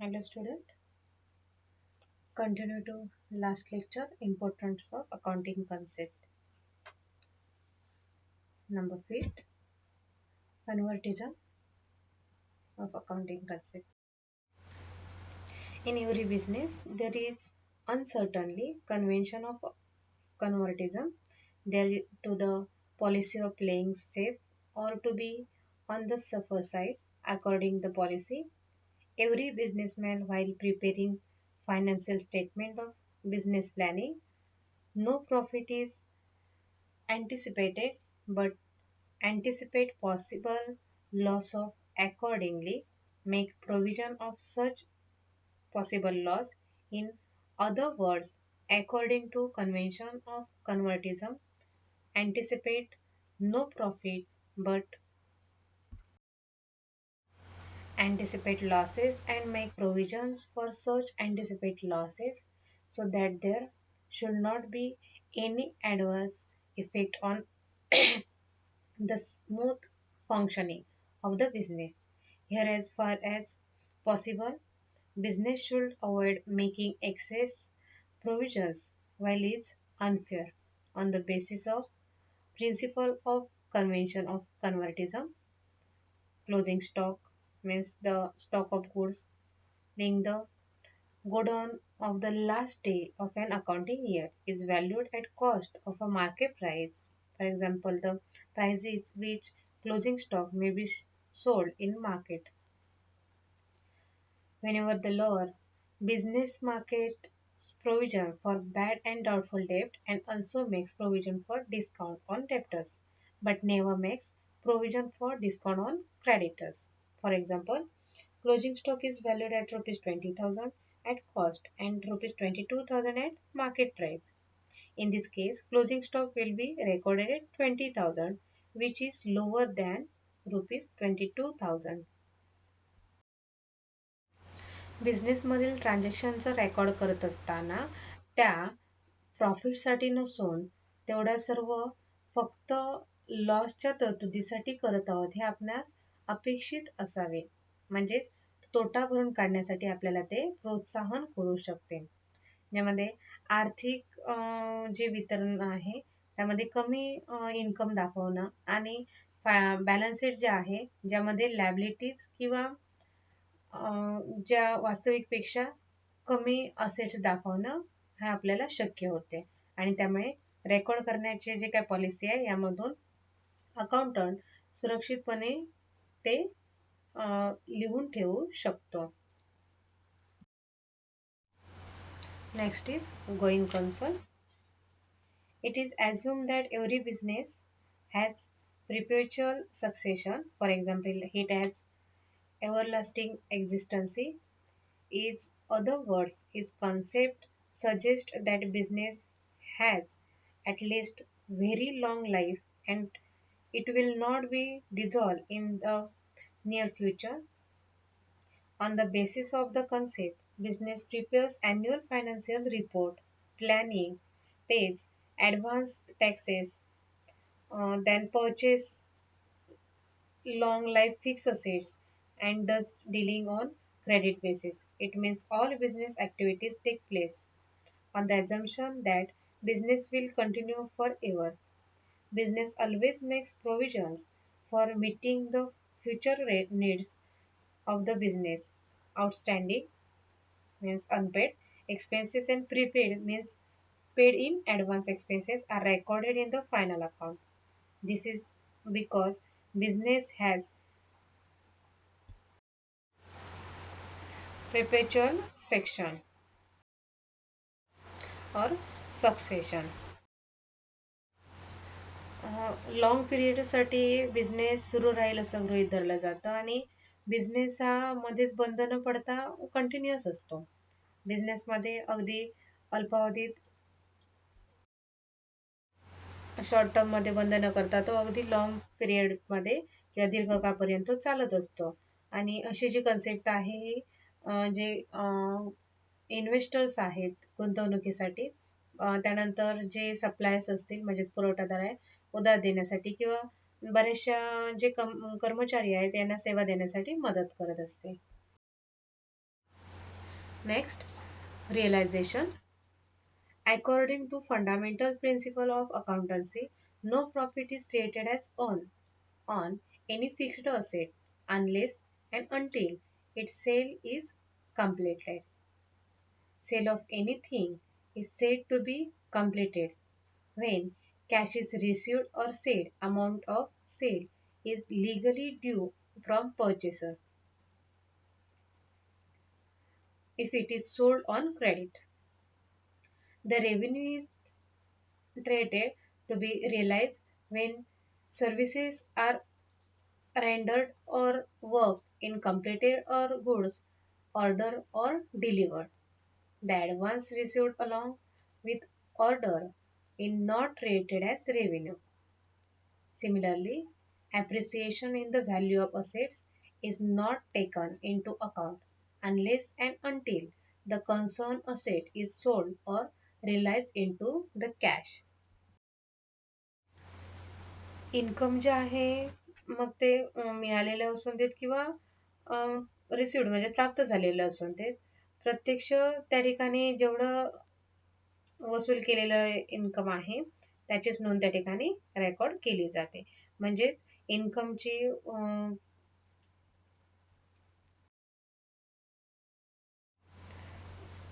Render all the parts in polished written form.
Hello student, continue to last lecture importance of accounting concept. Number 5, convertism of accounting concept. In every business there is uncertainty convention of convertism there to the policy of playing safe or to be on the safer side according the policy. Every businessman while preparing financial statement of business planning, no profit is anticipated but anticipate possible loss of accordingly make provision of such possible loss. In other words, according to convention of convertism, anticipate no profit but anticipate losses and make provisions for such anticipate losses so that there should not be any adverse effect on the smooth functioning of the business. Here, as far as possible, business should avoid making excess provisions while it's unfair on the basis of principle of convention of convertism. Closing stock means the stock of goods being the godown of the last day of an accounting year is valued at cost of a market price. For example, the price is which closing stock may be sold in market. Whenever the lower business market provision for bad and doubtful debt and also makes provision for discount on debtors but never makes provision for discount on creditors. For example, closing stock is valued at rupees 20,000 at cost and rupees 22,000 at market price. In this case, closing stock will be recorded at 20,000, which is lower than rupees 22,000. बिझनेसमधील ट्रान्झॅक्शनचा record करत असताना त्या प्रॉफिटसाठी नसून तेवढ्या सर्व फक्त लॉसच्या तरतुदीसाठी करत आहोत हे आपणास अपेक्षित असावे. म्हणजेच तोटा भरून काढण्यासाठी आपल्याला ते प्रोत्साहन करू शकते. ज्यामध्ये आर्थिक जे वितरण आहे त्यामध्ये कमी इन्कम दाखवणं आणि बॅलन्स शीट जे आहे ज्यामध्ये लॅबिलिटीज किंवा ज्या वास्तविकपेक्षा कमी असेट्स दाखवणं हे आपल्याला शक्य होते आणि त्यामुळे रेकॉर्ड करण्याचे जे काही पॉलिसी आहे यामधून अकाउंटंट सुरक्षितपणे ते लिहून ठेवू शकतो. Next is going concern. It is assumed that every business has perpetual succession. For example, it has everlasting existence. In other words, its concept suggests that business has at least very long life and it will not be dissolved in the near future. On the basis of the concept, business prepares annual financial report, planning, pays advance taxes, then purchase long life fixed assets and does dealing on credit basis. It means all business activities take place on the assumption that business will continue forever. Business always makes provisions for meeting the future needs of the business. Outstanding means unpaid expenses and prepaid means paid in advance expenses are recorded in the final account. This is because business has perpetual section or succession. Long पिरियडसाठी business सुरू राहील असं गृहीत धरलं जातं आणि business हा मध्येच बंद न पडता कंटिन्युअस असतो. बिझनेसमध्ये अगदी अल्पावधीत शॉर्ट टर्ममध्ये बंद न करता तो अगदी लॉंग पिरियडमध्ये किंवा दीर्घकाळपर्यंत चालत असतो. आणि अशी जी कन्सेप्ट आहे ही जे इन्व्हेस्टर्स आहेत गुंतवणुकीसाठी त्यानंतर जे सप्लायर्स असतील म्हणजेच पुरवठादार आहे उधार देण्यासाठी किंवा बऱ्याचशा जे कर्मचारी आहेत यांना सेवा देण्यासाठी मदत करत असते. Next, realization. According to fundamental principle of accountancy, no profit is created as on any fixed asset unless and until its sale is completed. Sale of anything is said to be completed when cash is received or said amount of sale is legally due from purchaser if it is sold on credit. The revenue is traded to be realized when services are rendered or work in completed or goods ordered or delivered. The advance received along with order is not treated as revenue. Similarly, appreciation in the value of assets is not taken into account unless and until the concerned asset is sold or realized into the cash. Income जे आहे मग ते मिळालेले असून देत किंवा received म्हणजे प्राप्त झालेलं असून देत प्रत्यक्ष त्या ठिकाणी जेवढं वसूल केलेलं इन्कम आहे त्याचीच नोंद त्या ठिकाणी रेकॉर्ड केली जाते. म्हणजेच इन्कमची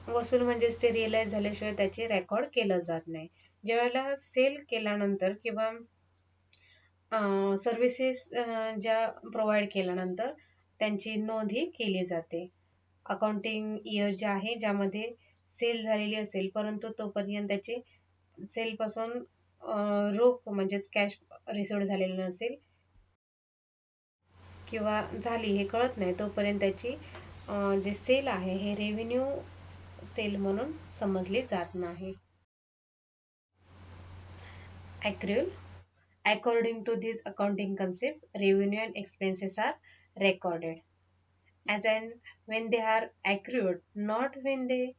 वसूल म्हणजेच ते रिअलाइज झाल्याशिवाय त्याची रेकॉर्ड केलं जात नाही. ज्यावेळेला सेल केल्यानंतर किंवा सर्व्हिसेस ज्या प्रोव्हाइड केल्यानंतर त्यांची नोंद ही केली जाते. अकाउंटिंग इयर जे आहे ज्यामध्ये सेल झालेली असेल परंतु तोपर्यंत त्याचे सेलपासून रोख म्हणजेच कॅश रिसिव्ह झालेलं नसेल किंवा झाली हे कळत नाही तोपर्यंत त्याची जे सेल आहे हे रेव्हेन्यू सेल म्हणून समजले जात नाही. Accrual. According to this accounting concept, revenue and expenses are recorded as and when they are accrued, not when they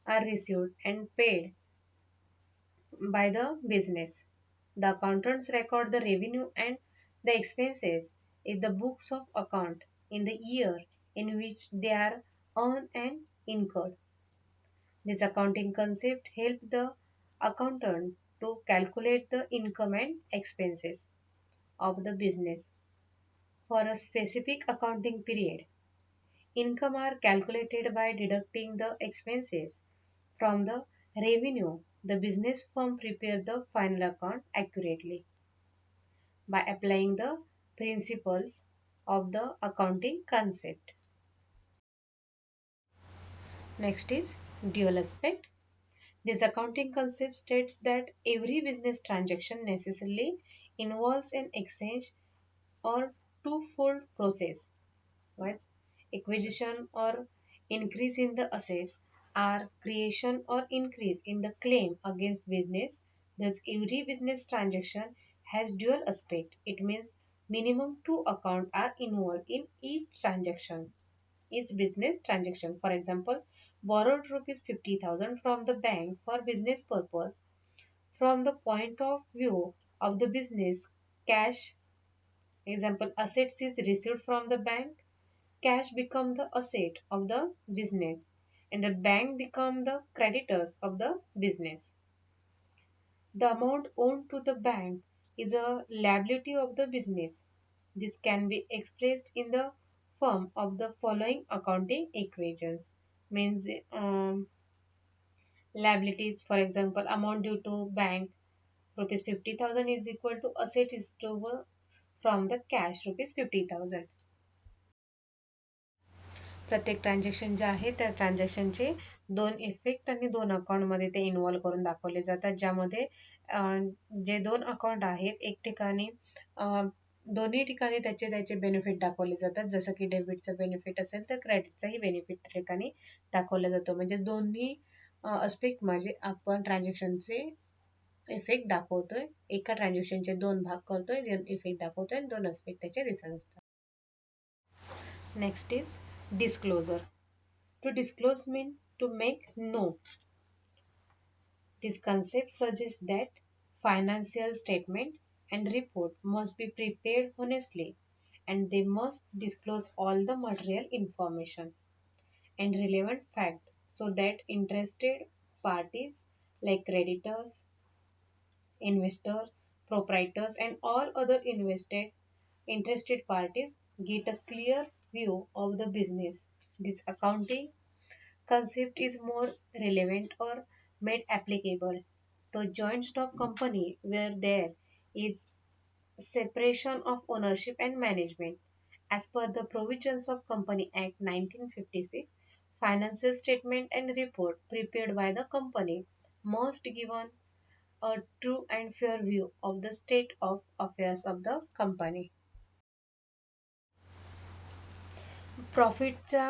are received and paid by the business. The accountants record the revenue and the expenses in the books of account in the year in which they are earned and incurred. This accounting concept helps the accountant to calculate the income and expenses of the business for a specific accounting period. Income are calculated by deducting the expenses from the revenue. The business firm prepare the final account accurately by applying the principles of the accounting concept. Next is dual aspect. This accounting concept states that every business transaction necessarily involves an exchange or twofold process, right? Acquisition or increase in the assets or creation or increase in the claim against business. Thus, every business transaction has dual aspect. It means minimum two accounts are involved in each transaction. Each business transaction. For example, borrowed rupees 50,000 from the bank for business purpose. From the point of view of the business, cash, example, assets is received from the bank, cash become the asset of the business and the bank become the creditors of the business. The amount owed to the bank is a liability of the business. This can be expressed in the form of the following accounting equations. Means liabilities, for example, amount due to bank rupees 50,000 is equal to asset is to from the cash rupees 50,000. प्रत्येक transaction जे आहे त्या ट्रान्झॅक्शनचे दोन effect आणि दोन अकाउंटमध्ये ते involve करून दाखवले जातात ज्यामध्ये जे दोन अकाउंट आहेत एक ठिकाणी दोन्ही ठिकाणी त्याचे त्याचे बेनिफिट दाखवले जातात जसं की डेबिटचं बेनिफिट असेल तर क्रेडिटचाही बेनिफिट त्या ठिकाणी दाखवला जातो म्हणजे दोन्ही अस्पेक्ट म्हणजे आपण ट्रान्झॅक्शनचे इफेक्ट दाखवतोय एका ट्रान्झॅक्शनचे दोन भाग करतोय इफेक्ट दाखवतोय आणि दोन अस्पेक्ट त्याचे दिसत असतात. Next is disclosure. To disclose means to make known. This concept suggests that financial statement and report must be prepared honestly and they must disclose all the material information. and relevant fact so that interested parties like creditors, investors, proprietors, and all other interested parties get a clear view of the business. This accounting concept is more relevant or made applicable to joint stock company where there is separation of ownership and management. As per the provisions of Company Act 1956, financial statement and report prepared by the company must give a true and fair view of the state of affairs of the company. प्रॉफिटचा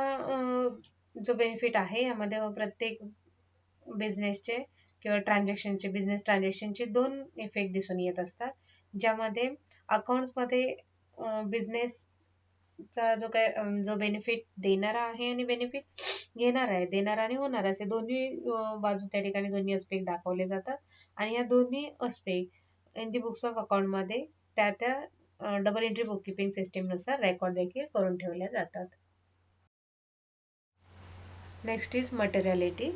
जो benefit आहे यामध्ये प्रत्येक बिझनेसचे किंवा ट्रान्झॅक्शनचे business ट्रान्झॅक्शनचे दोन effect दिसून येत असतात ज्यामध्ये अकाउंट्समध्ये बिझनेसचा जो बेनिफिट देणारा आहे आणि बेनिफिट घेणार आहे देणारा आणि होणार असे दोन्ही बाजू त्या ठिकाणी दोन्ही अस्पेक्ट दाखवले जातात आणि या दोन्ही aspect in the books of account मध्ये त्या double entry book keeping system नुसार रेकॉर्ड देखील करून ठेवल्या जातात. Next is materiality.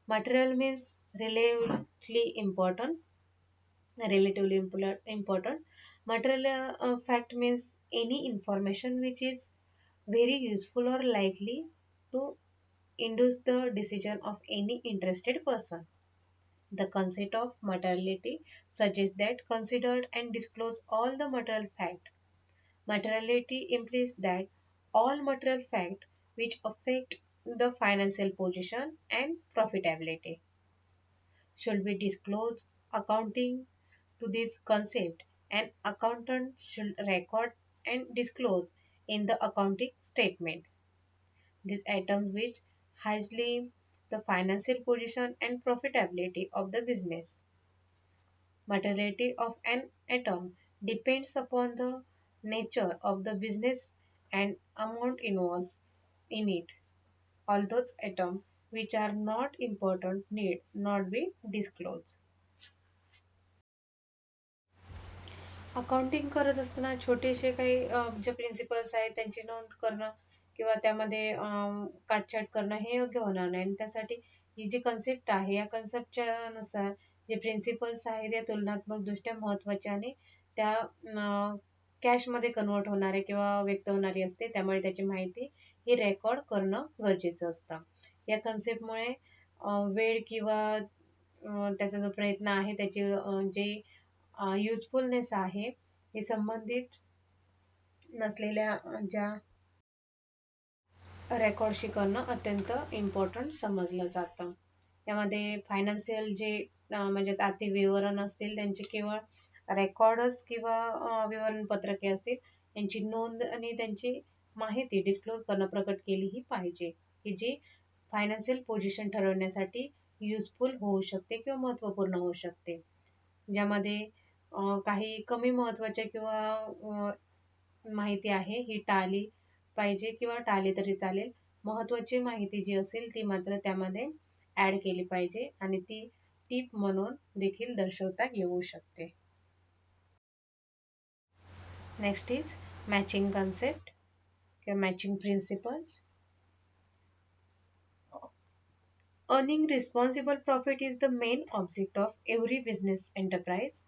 Material means relatively important. Material fact means any information which is very useful or likely to induce the decision of any interested person. The concept of materiality suggests that considered and disclose all the material fact. Materiality implies that all material fact which affect the financial position and profitability should be disclosed. Accounting to this concept, an accountant should record and disclose in the accounting statement these items which highly the financial position and profitability of the business. Materiality of an atom depends upon the nature of the business and amount involved in it. All those atoms which are not important need not be disclosed. Accounting करत असताना छोटेसे काही जे principles आहेत त्यांची नोंद करणं किंवा त्यामध्ये काटछाट करणं हे योग्य होणार नाही आणि त्यासाठी ही जी कन्सेप्ट आहे या कन्सेप्टच्या नुसार जे प्रिन्सिपल्स आहेत या तुलनात्मक दृष्ट्या महत्वाचे आणि त्या कॅशमध्ये कन्वर्ट होणारे किंवा व्यक्त होणारी असते त्यामुळे त्याची माहिती ही रेकॉर्ड करणं गरजेचं असतं. या कन्सेप्टमुळे वेळ किंवा त्याचा जो प्रयत्न आहे त्याची जे युजफुलनेस आहे हे संबंधित नसलेल्या ज्या रेकॉर्डशी करणं अत्यंत इम्पॉर्टंट समजलं जातं. यामध्ये फायनान्शियल जे म्हणजेच आर्थिक विवरण असतील त्यांचे केवळ रेकॉर्डच किंवा विवरणपत्रके असतील यांची नोंद आणि त्यांची माहिती डिस्क्लोज करणं प्रकट केलीही पाहिजे की जी फायनान्शियल पोझिशन ठरवण्यासाठी युजफुल होऊ शकते किंवा महत्त्वपूर्ण होऊ शकते. ज्यामध्ये काही कमी महत्त्वाच्या किंवा माहिती आहे ही टाळली पाहिजे किंवा टाळली तरी चालेल. महत्त्वाची माहिती जी असेल ती मात्र त्यामध्ये ॲड केली पाहिजे आणि ती टीप म्हणून देखील दर्शवता येऊ शकते. नेक्स्ट इज मॅचिंग कन्सेप्ट किंवा matching principles. Earning responsible profit is the main object of every business enterprise.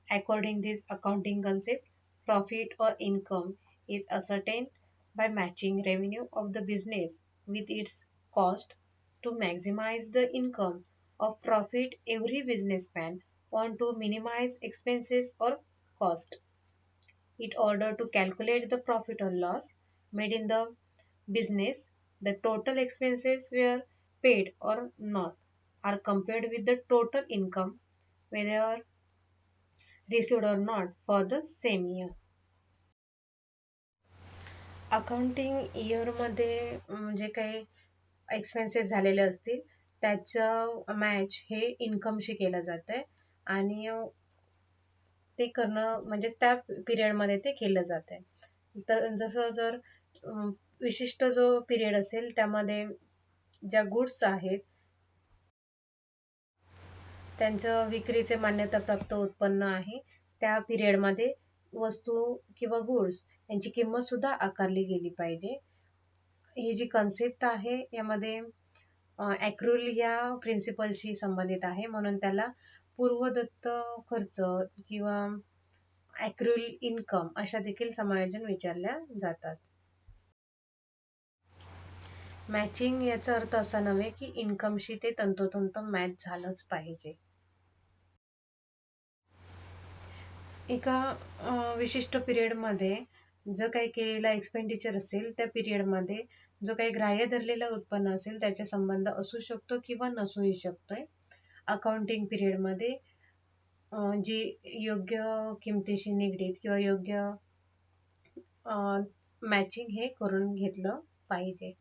According to this accounting concept, profit or income is ascertained by matching revenue of the business with its cost. To maximize the income of profit, every businessman want to minimize expenses or cost. In order to calculate the profit or loss made in the business, the total expenses were paid or not are compared with the total income whether received or not for the same year. Accounting इयरमध्ये जे काही expenses झालेले असतील त्याचं match हे इन्कमशी केलं जातं आणि ते करणं म्हणजे त्या पिरियडमध्ये ते केलं जातं. तर जसं जर विशिष्ट जो पिरियड असेल त्यामध्ये ज्या गुड्स आहेत त्यांचं विक्रीचे मान्यताप्राप्त उत्पन्न आहे त्या पिरियडमध्ये वस्तू किंवा गुड्स यांची किंमत सुद्धा आकारली गेली पाहिजे. ही जी कन्सेप्ट आहे यामध्ये ॲक्रुअल या प्रिन्सिपलशी संबंधित आहे, म्हणून त्याला पूर्वदत्त खर्च किंवा ॲक्रुअल इन्कम अशा देखील समायोजन विचारल्या जातात. मॅचिंग याचा अर्थ असा नव्हे की इन्कमशी ते तंतोतंत मॅच झालंच पाहिजे. एका विशिष्ट पिरियडमध्ये जो काही केलेला एक्सपेंडिचर असेल त्या पिरियडमध्ये जो काही ग्राह्य धरलेलं उत्पन्न असेल त्याचा संबंध असू शकतो किंवा नसूही शकतोय. अकाउंटिंग पिरियडमध्ये जी योग्य किमतीशी निगडीत किंवा योग्य मॅचिंग हे करून घेतलं पाहिजे.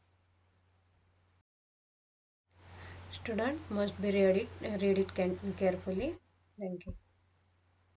Student must be read it carefully. Thank you.